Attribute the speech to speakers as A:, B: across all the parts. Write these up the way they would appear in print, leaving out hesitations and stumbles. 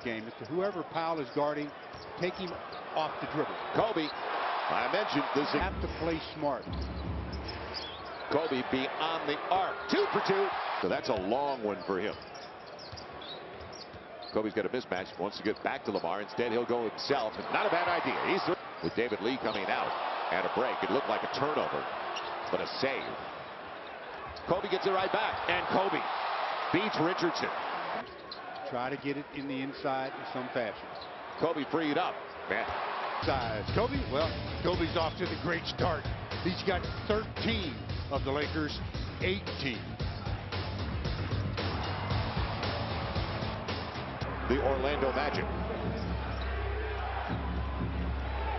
A: game. It's whoever Powell is guarding, take him off the dribble.
B: Kobe, I mentioned this.
A: You have to play smart.
B: Kobe beyond the arc. 2 for 2. So that's a long one for him. Kobe's got a mismatch. Wants to get back to Lamar. Instead, he'll go himself. Not a bad idea. He's with David Lee coming out and a break. It looked like a turnover, but a save. Kobe gets it right back, and Kobe beats Richardson.
A: Try to get it in the inside in some fashion.
B: Kobe freed up. Man.
A: Size. Kobe, well, Kobe's off to the great start. He's got 13 of the Lakers' 18.
B: The Orlando Magic.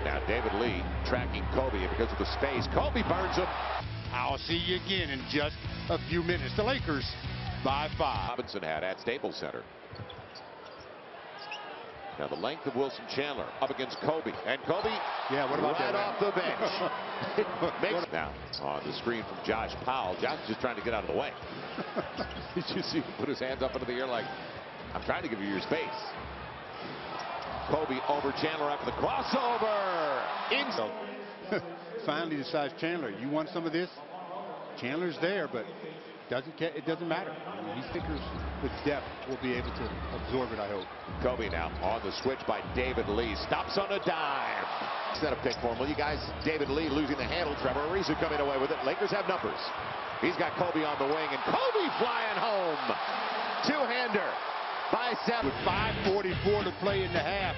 B: Now David Lee tracking Kobe, and because of the space, Kobe burns him.
A: I'll see you again in just a few minutes. The Lakers by 5.
B: Robinson had at Staples Center. Now the length of Wilson Chandler up against Kobe, and Kobe
A: what about
B: right
A: that
B: off the bench. Makes now on the screen from Josh Powell. Josh is just trying to get out of the way. Did you see him put his hands up into the air like, I'm trying to give you your space. Kobe over Chandler after the crossover.
A: Finally decides Chandler, you want some of this? Chandler's there, but it doesn't matter. I mean, these thinkers with depth will be able to absorb it, I hope.
B: Kobe now on the switch by David Lee. Stops on a dime. Instead of pick for him. Well, you guys, David Lee losing the handle. Trevor Ariza coming away with it. Lakers have numbers. He's got Kobe on the wing, and Kobe flying home. Two-hander by 7.
A: With 5:44 to play in the half.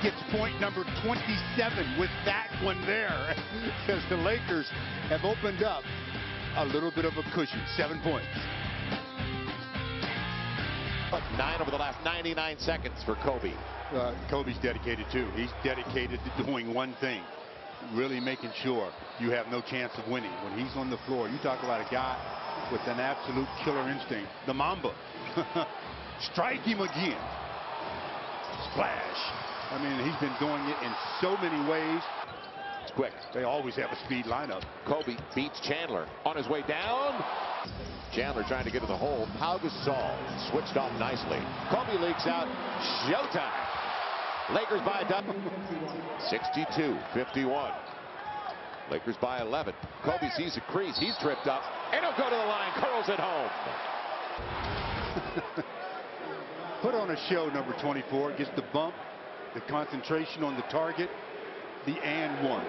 A: Gets point number 27 with that one there. Because the Lakers have opened up a little bit of a cushion. 7 points.
B: 9 over the last 99 seconds for Kobe.
A: Kobe's dedicated too. He's dedicated to doing one thing. Really making sure you have no chance of winning. When he's on the floor, you talk about a guy with an absolute killer instinct. The Mamba. Strike him again. Splash. I mean, he's been doing it in so many ways.
B: It's quick.
A: They always have a speed lineup.
B: Kobe beats Chandler on his way down. Chandler trying to get to the hole. Pau Gasol switched off nicely. Kobe leaks out. Showtime. Lakers by a double. 62-51. Lakers by 11. Kobe sees a crease. He's tripped up. And he'll go to the line. Curls it home.
A: Put on a show, number 24. Gets the bump, the concentration on the target, the and one.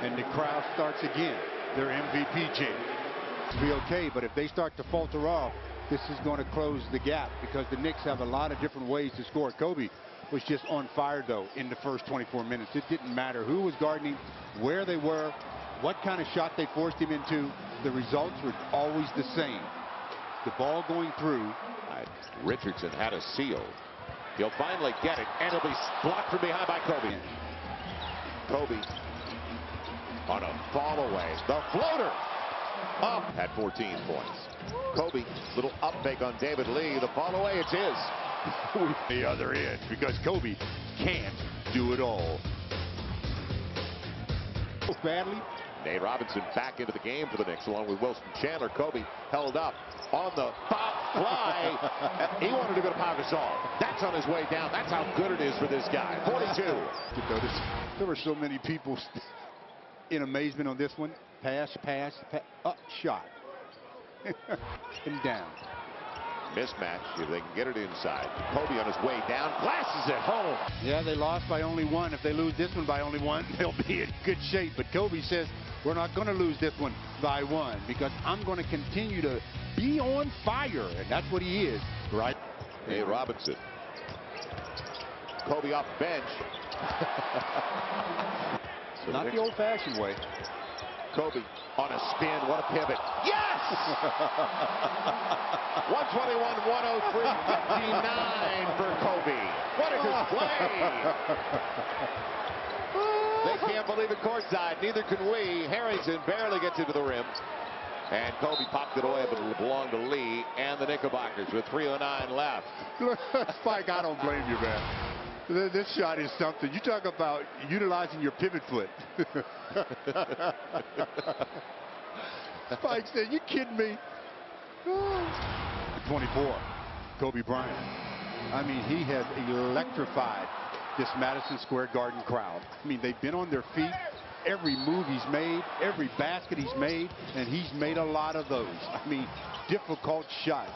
A: And the crowd starts again. Their MVP chant. To be okay, but if they start to falter off, this is going to close the gap because the Knicks have a lot of different ways to score. Kobe was just on fire, though, in the first 24 minutes. It didn't matter who was guarding him, where they were, what kind of shot they forced him into. The results were always the same. The ball going through.
B: Richardson had a seal. He'll finally get it, and it'll be blocked from behind by Kobe. Kobe on a fall away. The floater up at 14 points. Kobe, little up fake on David Lee. The fall away, it's his.
A: The other end, because Kobe can't do it all. Badly.
B: Nate Robinson back into the game for the Knicks along with Wilson Chandler. Kobe held up on the pop fly. He wanted to go to Pau Gasol. That's on his way down. That's how good it is for this guy. 42.
A: You notice there were so many people in amazement on this one. Pass, up, shot. And down.
B: Mismatch if they can get it inside. Kobe on his way down, glasses it home.
A: Yeah, they lost by only 1. If they lose this one by only 1, they'll be in good shape. But Kobe says, we're not going to lose this one by 1 because I'm going to continue to be on fire. And that's what he is, right?
B: Hey, Robinson. Kobe off the bench.
A: So not the old-fashioned way.
B: Kobe on a spin. What a pivot. Yes! 121-103, 59 for Kobe. What a display! They can't believe it courtside. Neither can we. Harrington barely gets into the rim. And Kobe popped it away, but it belonged to Lee and the Knickerbockers with 3:09 left.
A: Spike, I don't blame you, man. This shot is something. You talk about utilizing your pivot foot. Spike said, you kidding me? 24, Kobe Bryant. I mean, he has electrified this Madison Square Garden crowd. I mean, they've been on their feet. Every move he's made, every basket he's made, and he's made a lot of those. I mean, difficult shots,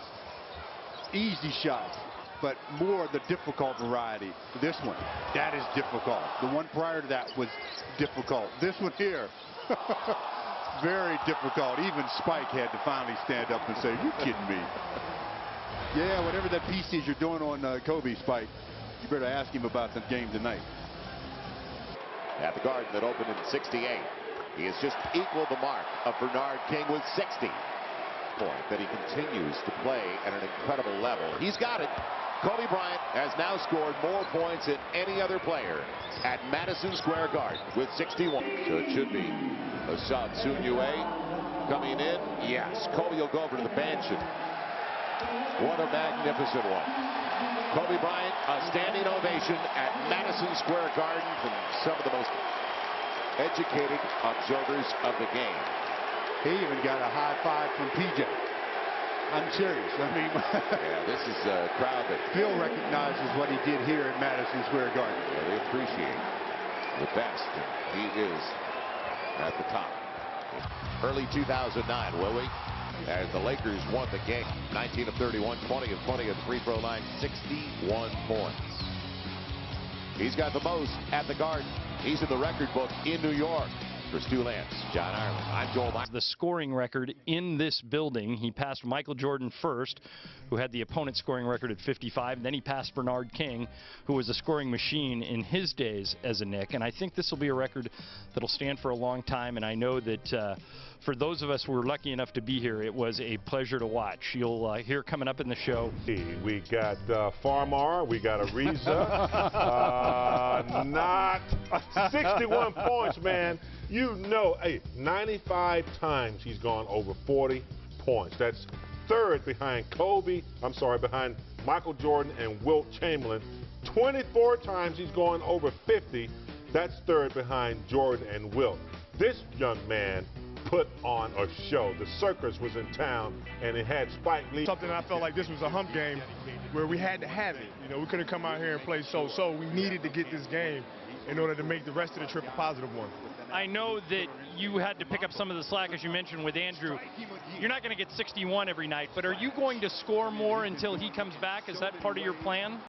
A: easy shots, but more the difficult variety. This one, that is difficult. The one prior to that was difficult. This one here, very difficult. Even Spike had to finally stand up and say, "You kidding me?" Yeah, whatever that piece is you're doing on Kobe, Spike, you better ask him about the game tonight.
B: At the Garden that opened in '68, he has just equaled the mark of Bernard King with 60. Point that he continues to play at an incredible level. He's got it. Kobe Bryant has now scored more points than any other player at Madison Square Garden with 61. So it should be Assad Sunyue coming in. Yes, Kobe will go over to the bench. And what a magnificent one. Kobe Bryant, a standing ovation at Madison Square Garden from some of the most educated observers of the game.
A: He even got a high five from PJ. I'm serious. I mean,
B: yeah, this is a crowd that
A: Phil recognizes what he did here at Madison Square Garden.
B: Yeah, they appreciate the best. He is at the top. Early 2009, will we? As the Lakers won the game, 19 of 31, 20 of 20 at the free throw line, 61 points. He's got the most at the Garden. He's in the record book in New York. For Stu Lance, John Ireland, I'm Joel.
C: The scoring record in this building. He passed Michael Jordan first, who had the opponent scoring record at 55. Then he passed Bernard King, who was a scoring machine in his days as a Knick. And I think this will be a record that'll stand for a long time. And I know that for those of us who were lucky enough to be here, it was a pleasure to watch. You'll hear coming up in the show.
D: We got Farmar, we got Ariza, not 61 points, man. You know, hey, 95 times he's gone over 40 points. That's third behind behind Michael Jordan and Wilt Chamberlain. 24 times he's gone over 50. That's third behind Jordan and Wilt. This young man put on a show. The circus was in town, and it had Spike Lee.
E: Something I felt like this was a hump game where we had to have it. You know, we couldn't come out here and play so-so. We needed to get this game in order to make the rest of the trip a positive one.
C: I know that you had to pick up some of the slack, as you mentioned, with Andrew. You're not going to get 61 every night, but are you going to score more until he comes back? Is that part of your plan?